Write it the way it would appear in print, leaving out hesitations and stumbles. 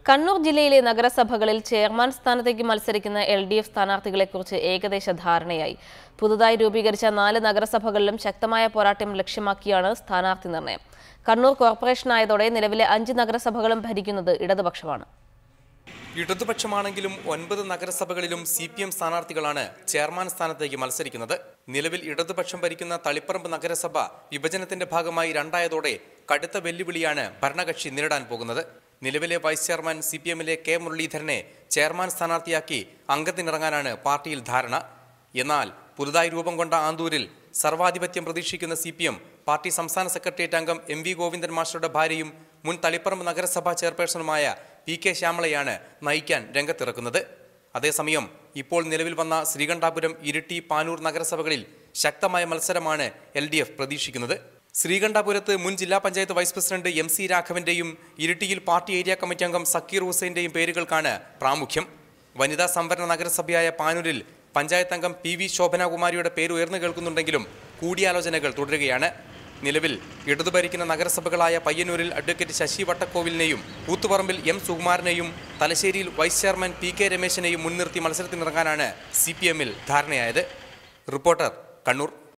കണ്ണൂർ ജില്ലയിലെ നഗരസഭകളിൽ ചെയർമാൻ സ്ഥാനത്തേക്ക് മത്സരിക്കുന്ന LDF സ്ഥാനാർത്ഥികളെക്കുറിച്ച് ഏകദേശ ധാരണയായി. പുതുതായി രൂപീകരിച്ച 4 നഗരസഭകളിലും ശക്തമായ പോരാട്ടം ലക്ഷ്യമാക്കിയാണ് സ്ഥാനാർത്ഥി നിർണയം. കണ്ണൂർ കോർപ്പറേഷനായതോടെ നിലവിലെ 5 നഗരസഭകളും ഭരിക്കുന്നത് ഇടതുപക്ഷമാണ്. ഇടതുപക്ഷമാണെങ്കിലും 9 നഗരസഭകളിലും CPM സ്ഥാനാർത്ഥികളാണ് ചെയർമാൻ സ്ഥാനത്തേക്ക് മത്സരിക്കുന്നത്. നിലവിൽ ഇടതുപക്ഷം ഭരിക്കുന്ന തളിപ്പറമ്പ് നഗരസഭ വിഭജനത്തിന്റെ ഭാഗമായി രണ്ടായതോടെ കടുത്ത വെല്ലുവിളിയാണ് ഭരണകക്ഷി നേരിടാൻ പോകുന്നത്. നിലവിലെ വൈസ് ചെയർമാൻ CPMലെ K മുരളീധരനെ ചെയർമാൻ സ്ഥാനാർത്ഥിയാക്കി അംഗത്തിനിറങ്ങാനാണ് പാർട്ടിയിൽ ധാരണ. എന്നാൽ പുതുതായി രൂപം കൊണ്ട ആന്തൂരിൽ സർവാധിപത്യം പ്രതീക്ഷിക്കുന്ന CPM പാർട്ടി സംസ്ഥാന സെക്രട്ടേറിയറ്റ് അംഗം MV ഗോവിന്ദൻ മാസ്റ്ററുടെ ഭാര്യയും മുൻ തളിപ്പറമ്പ് നഗരസഭാ ചെയർപേഴ്സണുമായ PK ശ്യാമളയാണ് നയിക്കാൻ രംഗത്തിറക്കുന്നത്. അതേസമയം ഇപ്പോൾ നിലവിൽ വന്ന ശ്രീകണ്ഠാപുരം, ഇരിട്ടി, പാനൂർ നഗരസഭകളിൽ ശക്തമായ മത്സരമാണ് LDF പ്രതീക്ഷിക്കുന്നത്. ശ്രീകണ്ഠാപുരത്ത് മുൻ ജില്ലാ പഞ്ചായത്ത് വൈസ് പ്രസിഡന്റ് MC രാഘവന്റെയും ഇരിട്ടിയിൽ പാർട്ടി ഏരിയ കമ്മിറ്റി അംഗം സക്കീർ ഹുസൈന്റെയും പേരുകൾക്കാണ് പ്രാമുഖ്യം. വനിതാ സംവരണ നഗരസഭയായ പാനൂരിൽ പഞ്ചായത്ത് അംഗം PV ശോഭനകുമാരിയുടെ പേര് ഉയർന്നു കേൾക്കുന്നുണ്ടെങ്കിലും കൂടിയാലോചനകൾ തുടരുകയാണ്. നിലവിൽ ഇടതുഭരിക്കുന്ന നഗരസഭകളായ പയ്യന്നൂരിൽ അഡ്വക്കേറ്റ് ശശി വട്ടക്കോവിലിനെയും കൂത്തുപറമ്പിൽ M സുകുമാരനെയും തലശ്ശേരിയിൽ വൈസ് ചെയർമാൻ PK രമേശിനെയും മുൻനിർത്തി മത്സരത്തിനിറങ്ങാനാണ് CPMൽ ധാരണയായത്. റിപ്പോർട്ടർ, കണ്ണൂർ.